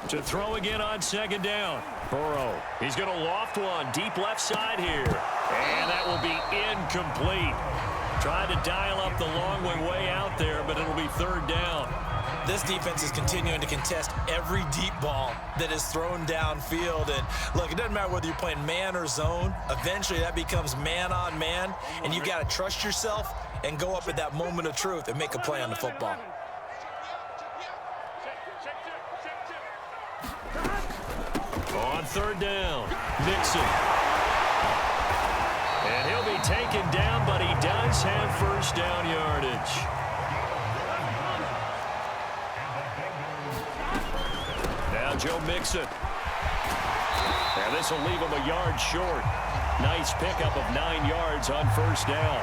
To throw again on second down. Burrow. He's going to loft one deep left side here. And that will be incomplete. Trying to dial up the long way out there, but it'll be third down. This defense is continuing to contest every deep ball that is thrown downfield. And look, it doesn't matter whether you're playing man or zone. Eventually that becomes man on man. And you got to trust yourself and go up at that moment of truth and make a play on the football. On third down, Mixon. And he'll be taken down, but he does have first down yardage. Now Joe Mixon. And this will leave him a yard short. Nice pickup of 9 yards on first down.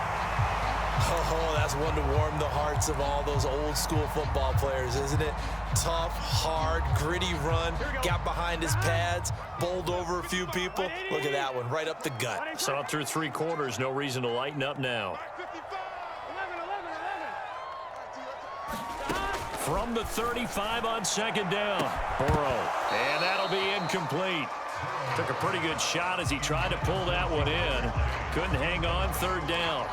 Oh, that's one to warm the hearts of all those old school football players, isn't it? Tough, hard, gritty run, got behind his pads, bowled over a few people. Look at that one, right up the gut. Saw through 3 quarters, no reason to lighten up now. From the 35 on second down, Burrow. And that'll be incomplete. Took a pretty good shot as he tried to pull that one in. Couldn't hang on third down.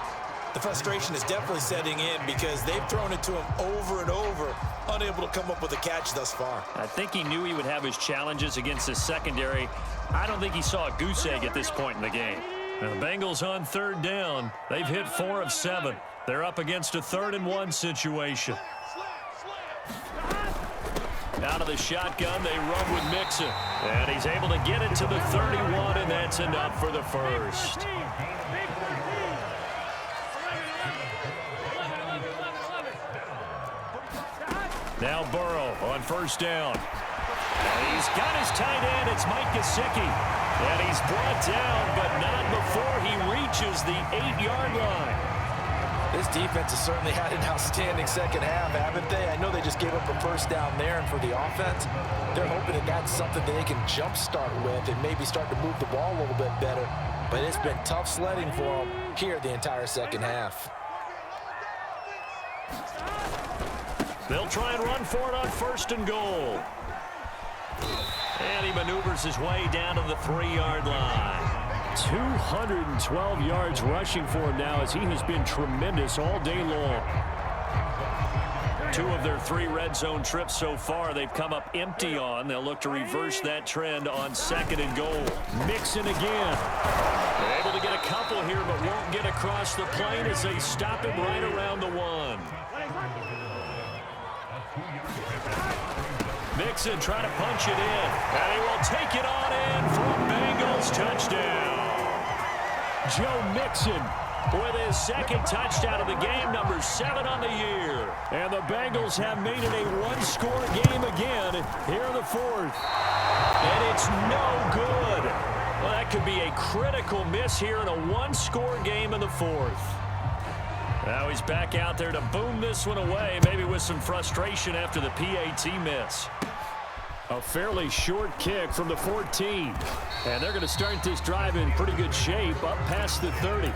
The frustration is definitely setting in because they've thrown it to him over and over, unable to come up with a catch thus far. I think he knew he would have his challenges against his secondary. I don't think he saw a goose egg at this point in the game. Now the Bengals on third down. They've hit 4 of 7. They're up against a 3rd and 1 situation. Out of the shotgun, they run with Mixon. And he's able to get it to the 31, and that's enough for the first. Now Burrow on first down. And he's got his tight end. It's Mike Gesicki. And he's brought down, but not before he reaches the 8-yard line. This defense has certainly had an outstanding second half, haven't they? I know they just gave up a first down there, and for the offense, they're hoping that that's something that they can jumpstart with and maybe start to move the ball a little bit better. But it's been tough sledding for them here the entire second half. They'll try and run for it on first and goal. And he maneuvers his way down to the 3-yard line. 212 yards rushing for him now as he has been tremendous all day long. 2 of their 3 red zone trips so far they've come up empty on. They'll look to reverse that trend on second and goal. Mixon again. They're able to get a couple here, but won't get across the plane as they stop him right around the 1. Mixon trying to punch it in. And he will take it on in for a Bengals touchdown. Joe Mixon with his second touchdown of the game, number 7 on the year. And the Bengals have made it a one-score game again here in the fourth. And it's no good. Well, that could be a critical miss here in a one-score game in the fourth. Now he's back out there to boom this one away, maybe with some frustration after the PAT miss. A fairly short kick from the 14. And they're going to start this drive in pretty good shape up past the 30.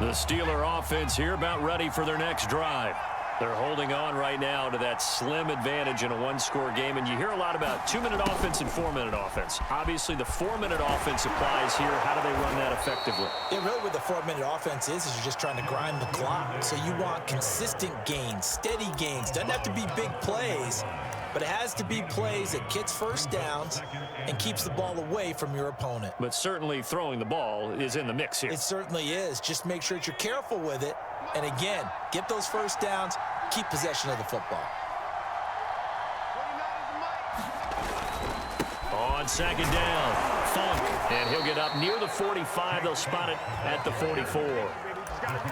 The Steeler offense here about ready for their next drive. They're holding on right now to that slim advantage in a one-score game, and you hear a lot about 2-minute offense and 4-minute offense. Obviously, the 4-minute offense applies here. How do they run that effectively? Yeah, really what the 4-minute offense is you're just trying to grind the clock. So you want consistent gains, steady gains. Doesn't have to be big plays, but it has to be plays that gets first downs and keeps the ball away from your opponent. But certainly throwing the ball is in the mix here. It certainly is. Just make sure that you're careful with it. And again, get those first downs, keep possession of the football. On second down, Funk, and he'll get up near the 45. They'll spot it at the 44.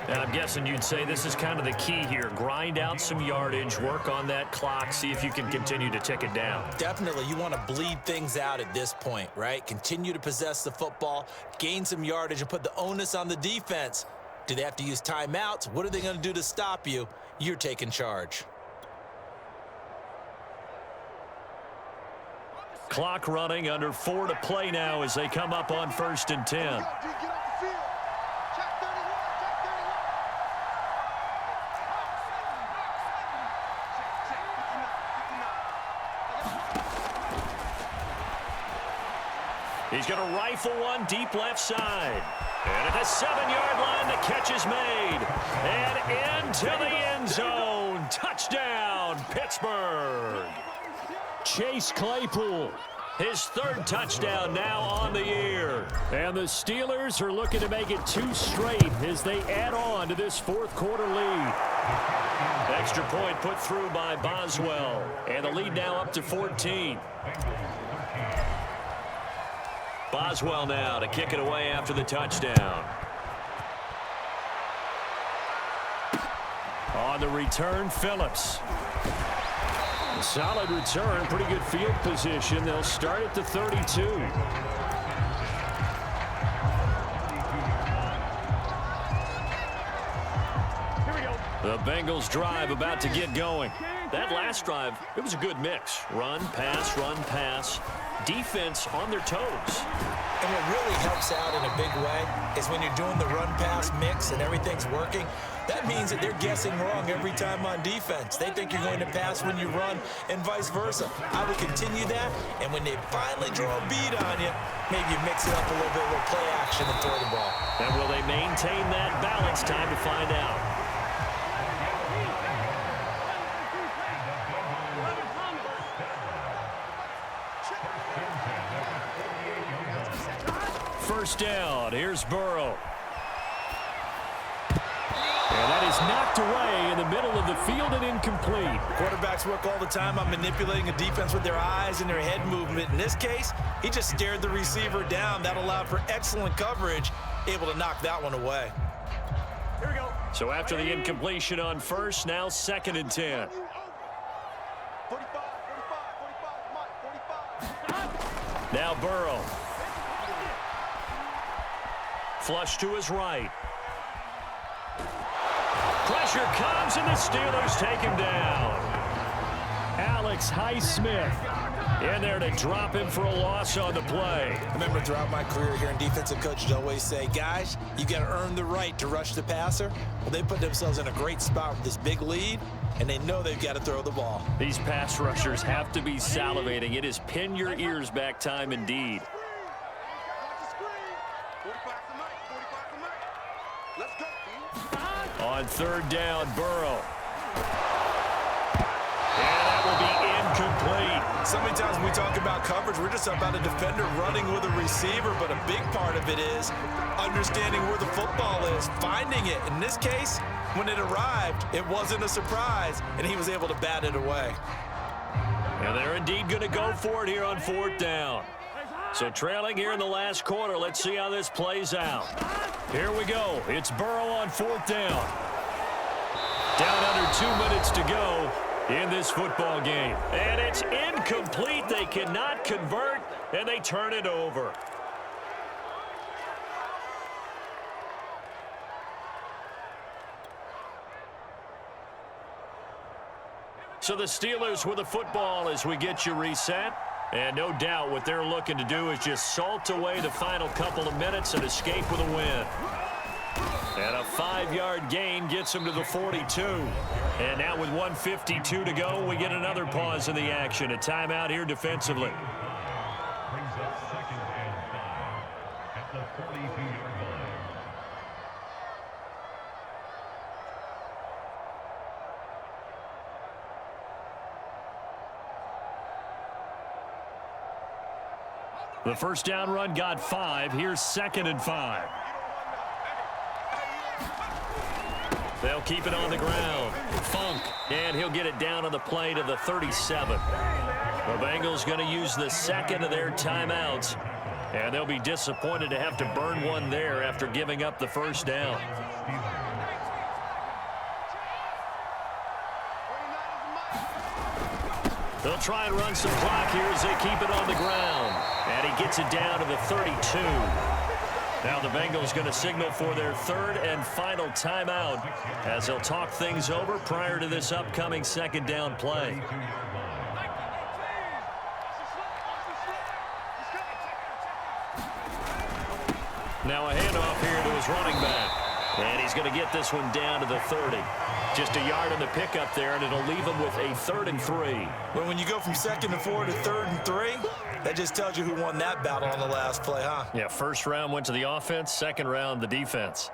And I'm guessing you'd say this is kind of the key here. Grind out some yardage, work on that clock, see if you can continue to tick it down. Definitely. You want to bleed things out at this point, right? Continue to possess the football, gain some yardage, and put the onus on the defense. Do they have to use timeouts? What are they going to do to stop you? You're taking charge. Clock running, under 4 to play now as they come up on 1st and 10. He's going to rifle one deep left side. And at the 7-yard line, the catch is made. And into the end zone. Touchdown, Pittsburgh. Chase Claypool. His 3rd touchdown now on the year. And the Steelers are looking to make it 2 straight as they add on to this 4th quarter lead. Extra point put through by Boswell. And the lead now up to 14. Boswell now to kick it away after the touchdown. On the return, Phillips. A solid return, pretty good field position. They'll start at the 32. The Bengals drive about to get going. That last drive, it was a good mix. Run, pass. Defense on their toes. And what really helps out in a big way is when you're doing the run-pass mix and everything's working, that means that they're guessing wrong every time on defense. They think you're going to pass when you run and vice versa. I would continue that, and when they finally draw a bead on you, maybe you mix it up a little bit with play action and throw the ball. And will they maintain that balance? Time to find out. First down. Here's Burrow. And that is knocked away in the middle of the field and incomplete. Quarterbacks work all the time on manipulating a defense with their eyes and their head movement. In this case, he just stared the receiver down. That allowed for excellent coverage, able to knock that one away. Here we go. So after the incompletion on first, now 2nd and 10. 45, come on, 45. Now Burrow. Flush to his right. Pressure comes, and the Steelers take him down. Alex Highsmith In there to drop him for a loss on the play. I remember throughout my career here in defensive coaches always say, guys, you got to earn the right to rush the passer. Well, they put themselves in a great spot with this big lead, and they know they've got to throw the ball. These pass rushers have to be salivating. It is pin your ears back time indeed. On third down, Burrow. And that will be incomplete. So many times when we talk about coverage, we're just about a defender running with a receiver, but a big part of it is understanding where the football is, finding it. In this case, when it arrived, it wasn't a surprise, and he was able to bat it away. And they're indeed going to go for it here on 4th down. So trailing here in the last quarter, let's see how this plays out. Here we go. It's Burrow on 4th down. Down under 2 minutes to go in this football game. And it's incomplete. They cannot convert, and they turn it over. So the Steelers with the football as we get you reset. And no doubt what they're looking to do is just salt away the final couple of minutes and escape with a win. And a 5-yard gain gets them to the 42. And now with 1:52 to go, we get another pause in the action. A timeout here defensively. Brings up 2nd and 5 at the 42-yard line. The first down run got 5. Here's 2nd and 5. They'll keep it on the ground. Funk, and he'll get it down on the play to the 37. The Bengals going to use the second of their timeouts, and they'll be disappointed to have to burn one there after giving up the first down. They'll try and run some clock here as they keep it on the ground. And he gets it down to the 32. Now the Bengals going to signal for their 3rd and final timeout as they'll talk things over prior to this upcoming 2nd down play. Now a handoff here to his running back. And he's going to get this one down to the 30. Just a yard on the pickup there, and it'll leave him with a 3rd and 3. Well, when you go from 2nd and 4 to 3rd and 3, that just tells you who won that battle on the last play, huh? Yeah, first round went to the offense, second round the defense.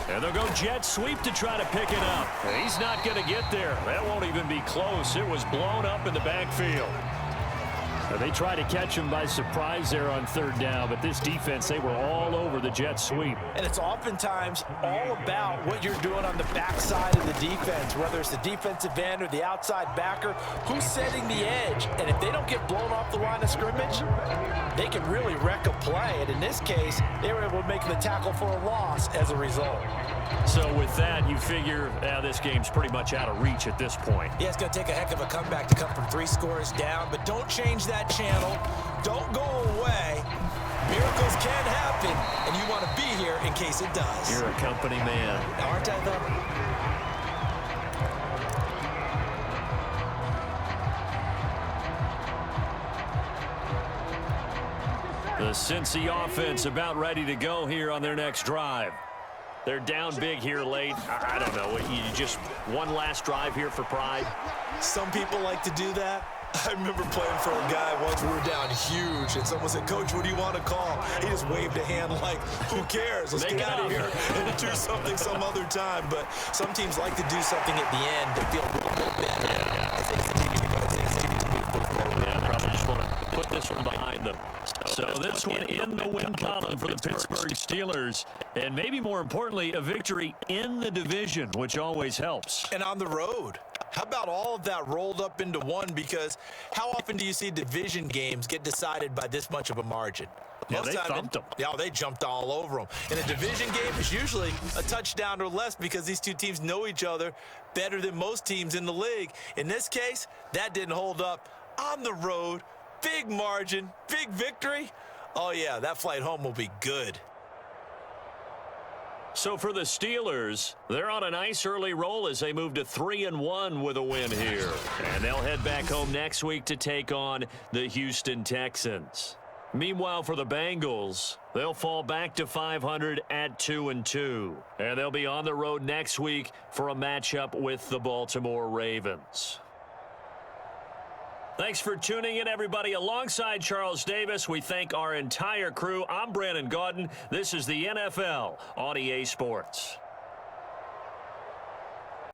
And they'll go jet sweep to try to pick it up. He's not going to get there. That won't even be close. It was blown up in the backfield. They tried to catch him by surprise there on 3rd down, but this defense, they were all over the jet sweep. And it's oftentimes all about what you're doing on the backside of the defense, whether it's the defensive end or the outside backer, who's setting the edge. And if they don't get blown off the line of scrimmage, they can really wreck a play. And in this case, they were able to make the tackle for a loss as a result. So with that, you figure this game's pretty much out of reach at this point. Yeah, it's going to take a heck of a comeback to come from 3 scores down, but don't change that channel. Don't go away. Miracles can happen, and you want to be here in case it does. You're a company man. Aren't I, though? The Cinnci offense about ready to go here on their next drive. They're down big here late. I don't know. You just one last drive here for pride. Some people like to do that. I remember playing for a guy once. We were down huge, and someone said, "Coach, what do you want to call?" He just waved a hand like, "Who cares? Let's get out of here and do something some other time." But some teams like to do something at the end to feel a little better. Probably just want to put this one behind them. So this one in the win column for the Pittsburgh Steelers, and maybe more importantly, a victory in the division, which always helps. And on the road. How about all of that rolled up into one? Because how often do you see division games get decided by this much of a margin? Yeah, they thumped them. Yeah, they jumped all over them. In a division game, it's usually a touchdown or less because these two teams know each other better than most teams in the league. In this case, that didn't hold up. On the road, big margin, big victory. Oh, yeah, that flight home will be good. So for the Steelers, they're on a nice early roll as they move to 3-1 with a win here. And they'll head back home next week to take on the Houston Texans. Meanwhile, for the Bengals, they'll fall back to 500 at 2-2. And they'll be on the road next week for a matchup with the Baltimore Ravens. Thanks for tuning in, everybody. Alongside Charles Davis, we thank our entire crew. I'm Brandon Gaudin. This is the NFL on EA Sports.